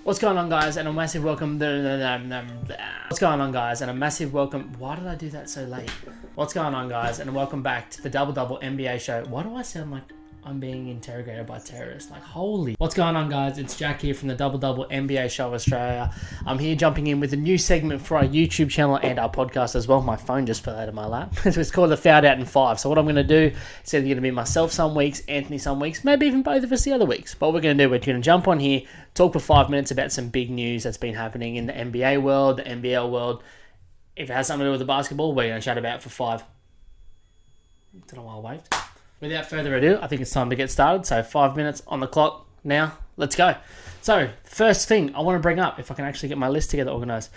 What's going on, guys, and a massive welcome. What's going on, guys, and a massive welcome. Why did I do that so late? What's going on, guys, and welcome back to the Double Double NBA show. Why do I sound like I'm being interrogated by terrorists? Like, holy. What's going on, guys? It's Jack here from the Double Double NBA show Australia. I'm here jumping in with a new segment for our YouTube channel and our podcast as well. My phone just fell out of my lap. It's called the Fouled Out in 5. So what I'm going to do is either going to be myself some weeks, Anthony some weeks, maybe even both of us the other weeks. But what we're going to do, we're going to jump on here, talk for 5 minutes about some big news that's been happening in the NBA world, the NBL world. If it has something to do with the basketball, we're going to chat about it for 5. Don't know why I waved. Without further ado, I think it's time to get started. So 5 minutes on the clock now. Let's go. So first thing I want to bring up, if I can actually get my list together organised.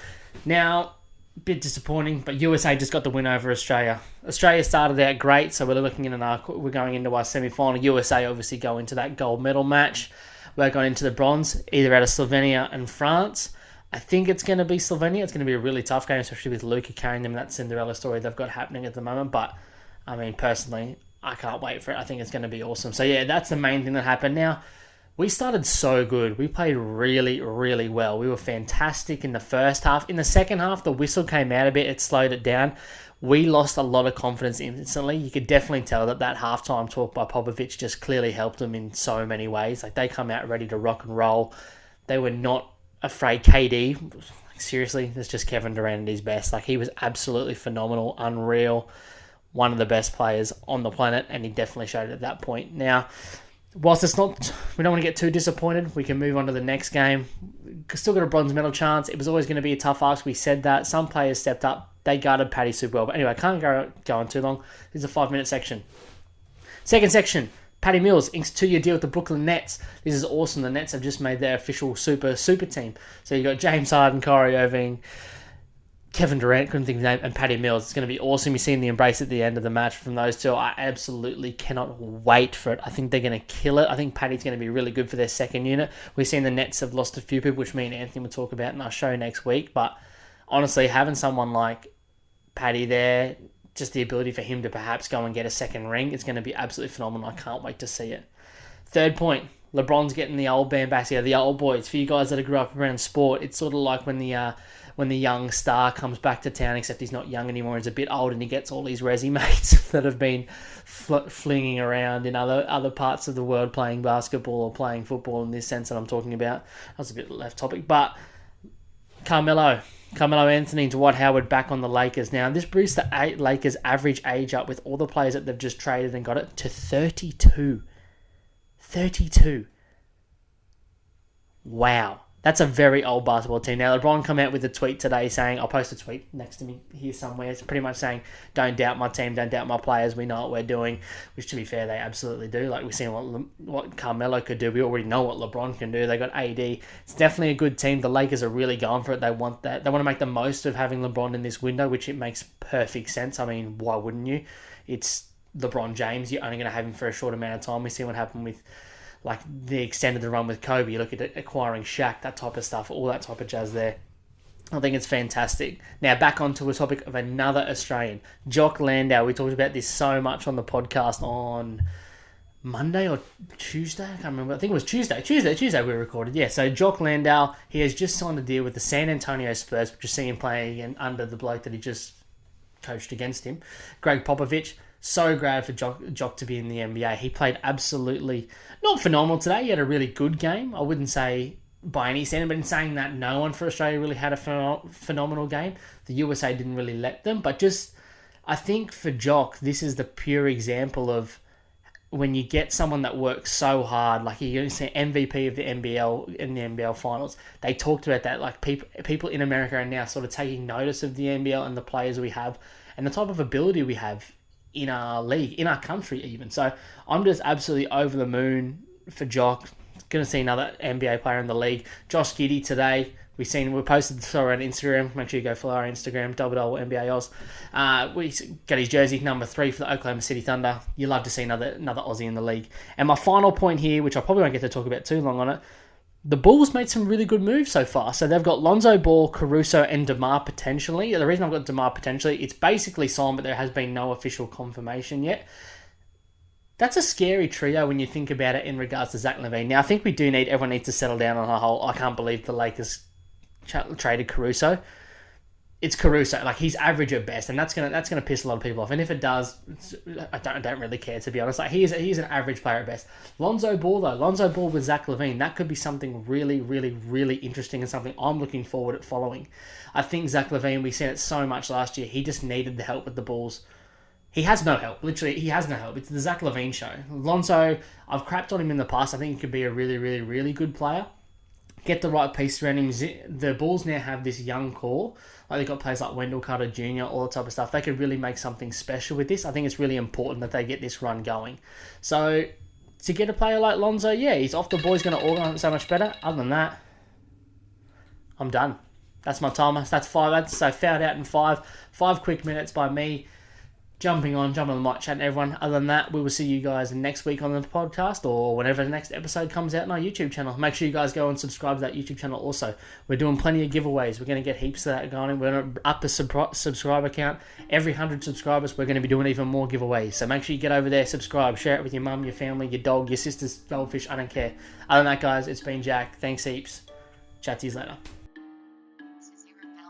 Now, a bit disappointing, but USA just got the win over Australia. Australia started out great, so we're going into our semi-final. USA obviously go into that gold medal match. We're going into the bronze, either out of Slovenia and France. I think it's going to be Slovenia. It's going to be a really tough game, especially with Luka carrying them, that Cinderella story they've got happening at the moment. But, I mean, personally, I can't wait for it. I think it's going to be awesome. So, yeah, that's the main thing that happened. Now, we started so good. We played really, really well. We were fantastic in the first half. In the second half, the whistle came out a bit. It slowed it down. We lost a lot of confidence instantly. You could definitely tell that halftime talk by Popovich just clearly helped them in so many ways. Like, they come out ready to rock and roll. They were not afraid. KD, seriously, it's just Kevin Durant at his best. Like, he was absolutely phenomenal, unreal, one of the best players on the planet, and he definitely showed it at that point. Now, whilst we don't want to get too disappointed, we can move on to the next game. Still got a bronze medal chance. It was always going to be a tough ask. We said that. Some players stepped up. They guarded Paddy super well. But anyway, I can't go on too long. This is a 5-minute section. Second section, Patty Mills inks a 2-year deal with the Brooklyn Nets. This is awesome. The Nets have just made their official super team. So you got James Harden, Kyrie Irving, Kevin Durant, couldn't think of his name, and Patty Mills. It's going to be awesome. You've seen the embrace at the end of the match from those two. I absolutely cannot wait for it. I think they're going to kill it. I think Patty's going to be really good for their second unit. We've seen the Nets have lost a few people, which me and Anthony will talk about in our show next week. But honestly, having someone like Patty there, just the ability for him to perhaps go and get a second ring, it's going to be absolutely phenomenal. I can't wait to see it. Third point, LeBron's getting the old band back together, the old boys. For you guys that grew up around sport, it's sort of like when the young star comes back to town, except he's not young anymore, he's a bit old, and he gets all these resi mates that have been flinging around in other parts of the world playing basketball or playing football in this sense that I'm talking about. That was a bit left topic, but Carmelo Anthony and Dwight Howard back on the Lakers. Now, this boosts the Lakers' average age up with all the players that they've just traded and got it to 32. 32. Wow. That's a very old basketball team. Now, LeBron come out with a tweet today saying, I'll post a tweet next to me here somewhere. It's pretty much saying, don't doubt my team, don't doubt my players. We know what we're doing, which, to be fair, they absolutely do. Like, we've seen what Carmelo could do. We already know what LeBron can do. They got AD. It's definitely a good team. The Lakers are really going for it. They want that. They want to make the most of having LeBron in this window, which it makes perfect sense. I mean, why wouldn't you? It's LeBron James. You're only going to have him for a short amount of time. We see what happened with like the extended the run with Kobe. You look at acquiring Shaq, that type of stuff, all that type of jazz there. I think it's fantastic. Now, back onto a topic of another Australian, Jock Landale. We talked about this so much on the podcast on Monday or Tuesday. I can't remember. I think it was Tuesday. Tuesday we recorded. Yeah, so Jock Landale, he has just signed a deal with the San Antonio Spurs, which you see him playing under the bloke that he just coached against him, Greg Popovich. So glad for Jock to be in the NBA. He played absolutely not phenomenal today. He had a really good game. I wouldn't say by any standard, but in saying that, no one for Australia really had a phenomenal game. The USA didn't really let them. But just, I think for Jock, this is the pure example of when you get someone that works so hard, like you're going to see MVP of the NBL in the NBL finals. They talked about that. Like people in America are now sort of taking notice of the NBL and the players we have and the type of ability we have in our league, in our country even. So I'm just absolutely over the moon for Jock. Going to see another NBA player in the league. Josh Giddey today. We posted the story on Instagram. Make sure you go follow our Instagram, Double NBA Oz. We got his jersey number 3 for the Oklahoma City Thunder. You love to see another Aussie in the league. And my final point here, which I probably won't get to talk about too long on it, the Bulls made some really good moves so far. So they've got Lonzo Ball, Caruso, and DeMar potentially. The reason I've got DeMar potentially, it's basically signed, but there has been no official confirmation yet. That's a scary trio when you think about it in regards to Zach LaVine. Now, I think everyone needs to settle down on a whole, I can't believe the Lakers traded Caruso. It's Caruso. Like, he's average at best, and that's gonna piss a lot of people off. And if it does, I don't really care, to be honest. Like, he's an average player at best. Lonzo Ball with Zach LaVine, that could be something really, really, really interesting and something I'm looking forward at following. I think Zach LaVine, we said it so much last year, he just needed the help with the Bulls. He has no help. Literally, he has no help. It's the Zach LaVine show. Lonzo, I've crapped on him in the past. I think he could be a really, really, really good player. Get the right piece around him. The Bulls now have this young core. Like, they've got players like Wendell Carter Jr., all that type of stuff. They could really make something special with this. I think it's really important that they get this run going. So, to get a player like Lonzo, yeah, he's off the ball. He's going to organise it so much better. Other than that, I'm done. That's my timer. That's 5. So, fouled out in 5. 5 quick minutes by me. Jumping on the mic, chatting to everyone. Other than that, we will see you guys next week on the podcast or whenever the next episode comes out on our YouTube channel. Make sure you guys go and subscribe to that YouTube channel also. We're doing plenty of giveaways. We're going to get heaps of that going. We're going to up the subscriber count. Every 100 subscribers, we're going to be doing even more giveaways. So make sure you get over there, subscribe, share it with your mum, your family, your dog, your sister's goldfish. I don't care. Other than that, guys, it's been Jack. Thanks heaps. Chat to you later.